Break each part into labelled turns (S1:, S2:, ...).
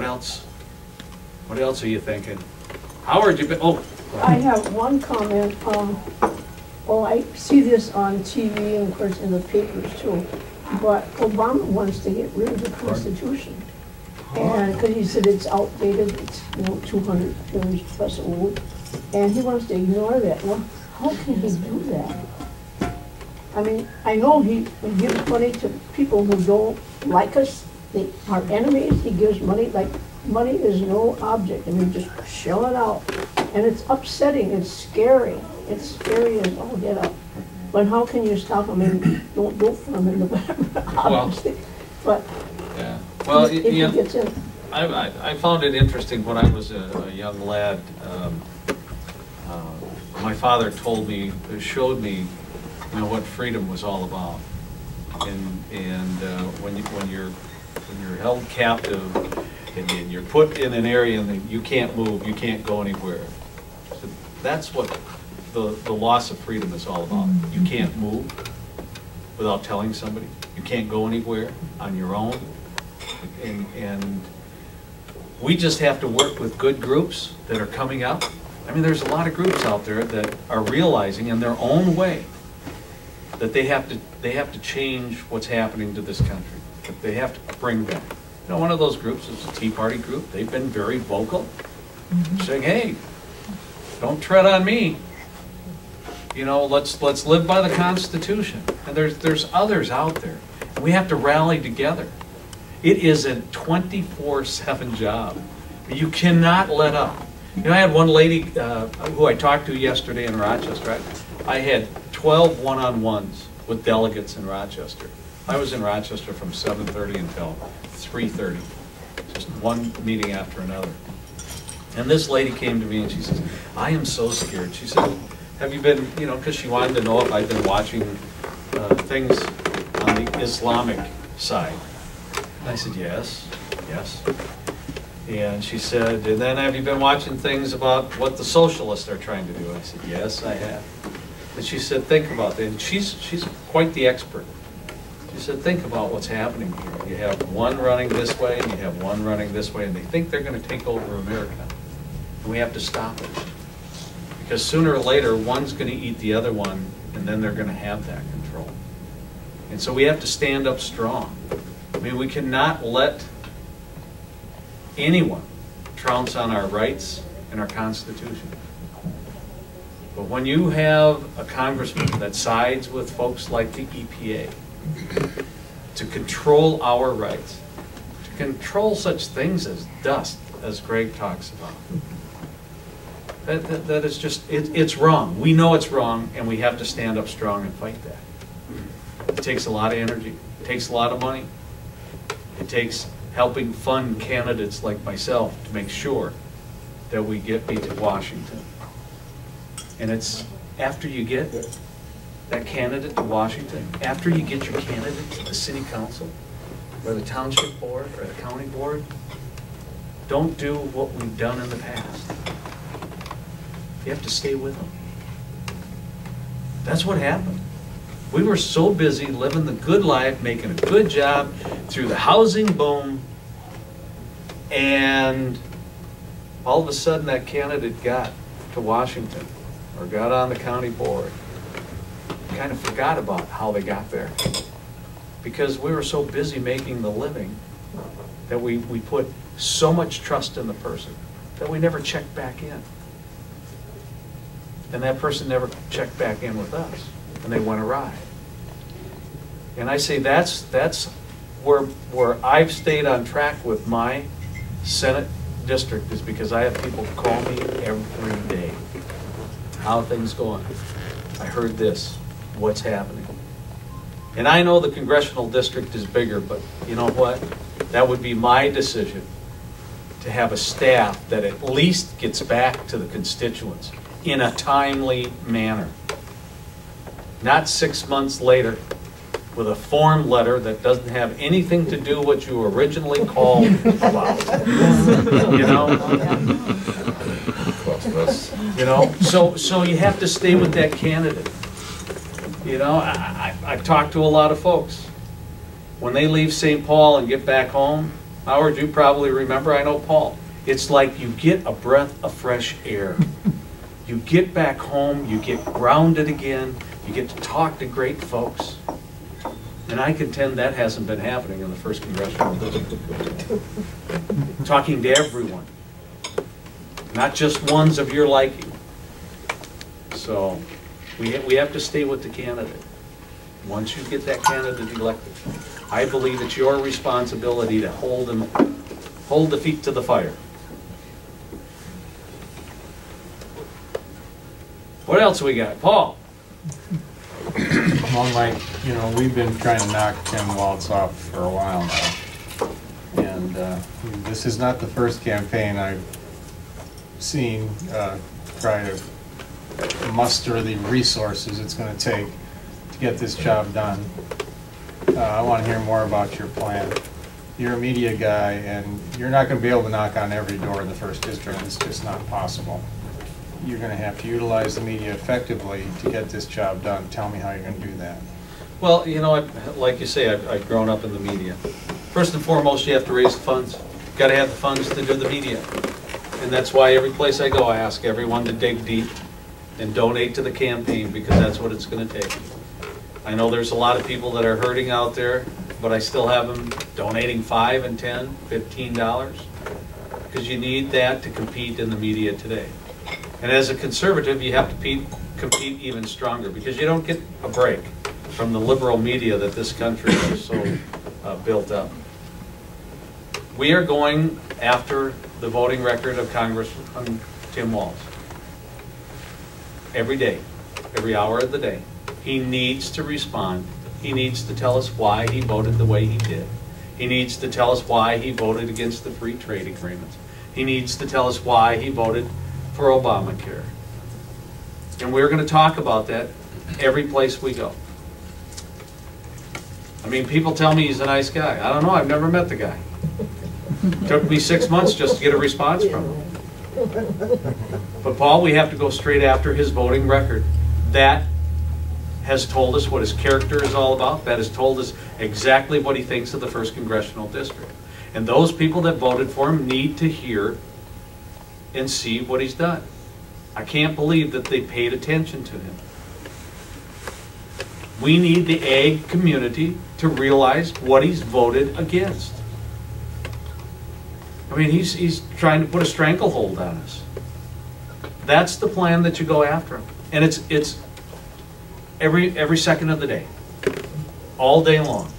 S1: else? What else are you thinking? Howard, you've been, oh.
S2: I have one comment. Well, I see this on TV and of course in the papers too, but Obama wants to get rid of the Constitution. And because he said it's outdated, it's 200 years plus old, and he wants to ignore that. Well, how can he do that? I mean, I know he gives money to people who don't like us, they are enemies. He gives money, like money is no object. I mean, just shell it out. And it's upsetting, it's scary. It's scary as all get up. But how can you stop him? I mean, don't vote for him in November, obviously. But
S1: yeah. Well,
S2: if he gets in.
S1: I found it interesting when I was a young lad. My father showed me, what freedom was all about. And when you're held captive and you're put in an area and you can't move, you can't go anywhere. So that's what the loss of freedom is all about. You can't move without telling somebody. You can't go anywhere on your own. And we just have to work with good groups that are coming up. I mean, there's a lot of groups out there that are realizing in their own way that they have to change what's happening to this country. That they have to bring back. One of those groups is the Tea Party group. They've been very vocal, saying, "Hey, don't tread on me. Let's live by the Constitution." And there's others out there. And we have to rally together. It is a 24/7 job. You cannot let up. I had one lady who I talked to yesterday in Rochester. I had 12 one-on-ones with delegates in Rochester. I was in Rochester from 7:30 until 3:30, just one meeting after another. And this lady came to me and she says, "I am so scared." She said, "Have you been," because she wanted to know if I'd been watching things on the Islamic side. And I said, yes. And she said, "And then have you been watching things about what the socialists are trying to do?" I said, "Yes, I have." And she said, "Think about that." And she's quite the expert. She said, "Think about what's happening here. You have one running this way and you have one running this way, and they think they're going to take over America. And we have to stop it. Because sooner or later, one's going to eat the other one, and then they're going to have that control. And so we have to stand up strong. I mean, we cannot let anyone trounce on our rights and our Constitution. But when you have a congressman that sides with folks like the EPA to control our rights, to control such things as dust, as Greg talks about, that is just, it's wrong. We know it's wrong, and we have to stand up strong and fight that. It takes a lot of energy. It takes a lot of money. It takes helping fund candidates like myself to make sure that we get beat to Washington. And it's after you get that candidate to Washington, after you get your candidate to the city council or the township board or the county board, don't do what we've done in the past. You have to stay with them. That's what happened. We were so busy living the good life, making a good job through the housing boom, and all of a sudden that candidate got to Washington or got on the county board. Kind of forgot about how they got there because we were so busy making the living that we put so much trust in the person that we never checked back in. And that person never checked back in with us, and they went awry. And I say that's where I've stayed on track with my Senate district, is because I have people call me every day. How are things going? I heard this. What's happening? And I know the congressional district is bigger, but you know what? That would be my decision, to have a staff that at least gets back to the constituents in a timely manner. Not 6 months later with a form letter that doesn't have anything to do what you originally called about. So you have to stay with that candidate. I've talked to a lot of folks. When they leave St. Paul and get back home, Howard, you probably remember, I know Paul. It's like you get a breath of fresh air. You get back home, you get grounded again, you get to talk to great folks. And I contend that hasn't been happening in the 1st Congressional District. Talking to everyone, not just ones of your liking. So we have to stay with the candidate. Once you get that candidate elected, I believe it's your responsibility to hold the feet to the fire. What else we got? Paul?
S3: Well, Mike, you know, we've been trying to knock Tim Walz off for a while now. And this is not the first campaign I've seen try to muster the resources it's going to take to get this job done. I want to hear more about your plan. You're a media guy, and you're not going to be able to knock on every door in the 1st District. It's just not possible. You're going to have to utilize the media effectively to get this job done. Tell me how you're going to do that.
S1: Well, you know, like you say, I've grown up in the media. First and foremost, you have to raise the funds. You've got to have the funds to do the media. And that's why every place I go, I ask everyone to dig deep and donate to the campaign, because that's what it's going to take. I know there's a lot of people that are hurting out there, but I still have them donating $5 and $10, $15, because you need that to compete in the media today. And as a conservative, you have to compete even stronger, because you don't get a break from the liberal media that this country is so built up. We are going after the voting record of Congressman Tim Walz. Every day, every hour of the day. He needs to respond. He needs to tell us why he voted the way he did. He needs to tell us why he voted against the free trade agreements. He needs to tell us why he voted for Obamacare. And we're going to talk about that every place we go. I mean, people tell me he's a nice guy. I don't know, I've never met the guy. It took me 6 months just to get a response from him. But Paul, we have to go straight after his voting record. That has told us what his character is all about. That has told us exactly what he thinks of the 1st Congressional District. And those people that voted for him need to hear and see what he's done. I can't believe that they paid attention to him. We need the ag community to realize what he's voted against. I mean, he's trying to put a stranglehold on us. That's the plan that you go after him. And it's every second of the day, all day long.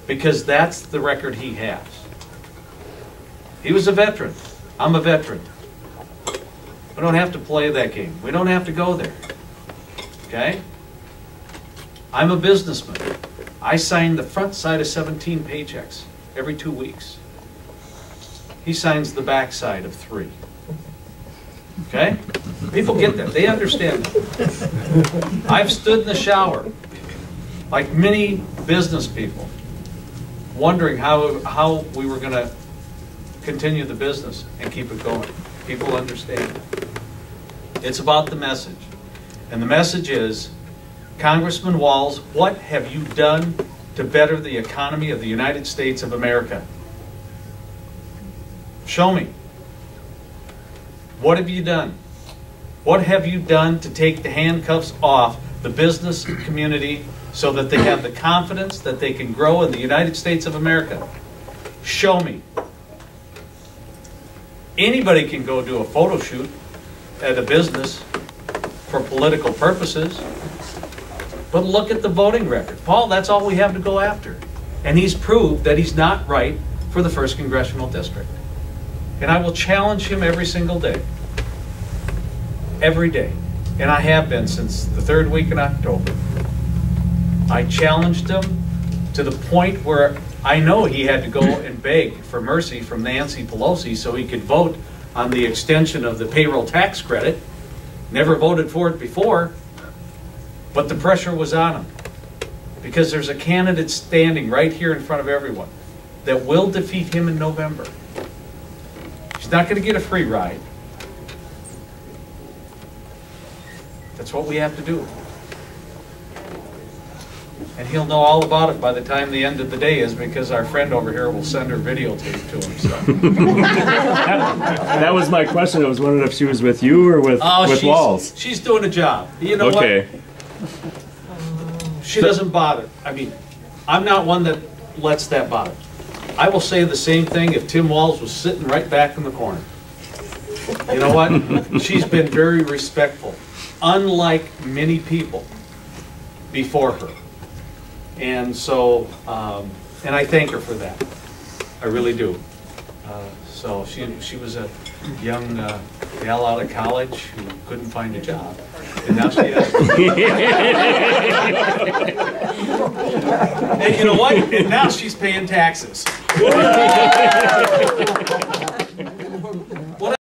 S1: Because that's the record he has. He was a veteran. I'm a veteran. We don't have to play that game. We don't have to go there. Okay? I'm a businessman. I sign the front side of 17 paychecks every 2 weeks. He signs the back side of 3. Okay? People get that. They understand that. I've stood in the shower, like many business people, wondering how we were going to continue the business and keep it going. People understand that. It's about the message. And the message is, Congressman Walz, what have you done to better the economy of the United States of America? Show me. What have you done? What have you done to take the handcuffs off the business community so that they have the confidence that they can grow in the United States of America? Show me. Anybody can go do a photo shoot at a business for political purposes. But look at the voting record. Paul, that's all we have to go after. And he's proved that he's not right for the 1st Congressional District. And I will challenge him every single day. Every day. And I have been since the 3rd week in October. I challenged him to the point where I know he had to go and beg for mercy from Nancy Pelosi so he could vote on the extension of the payroll tax credit. Never voted for it before, but the pressure was on him. Because there's a candidate standing right here in front of everyone that will defeat him in November. He's not going to get a free ride. That's what we have to do. And he'll know all about it by the time the end of the day is, because our friend over here will send her videotape to him, so.
S4: That was my question. I was wondering if she was with you or with Walls.
S1: She's doing a job. You know
S4: Okay.
S1: what? She doesn't bother. I mean, I'm not one that lets that bother. I will say the same thing if Tim Walls was sitting right back in the corner. You know what? She's been very respectful, unlike many people before her. And so, and I thank her for that. I really do. So she was a young gal out of college who couldn't find a job. And now she has. And you know what? And now she's paying taxes.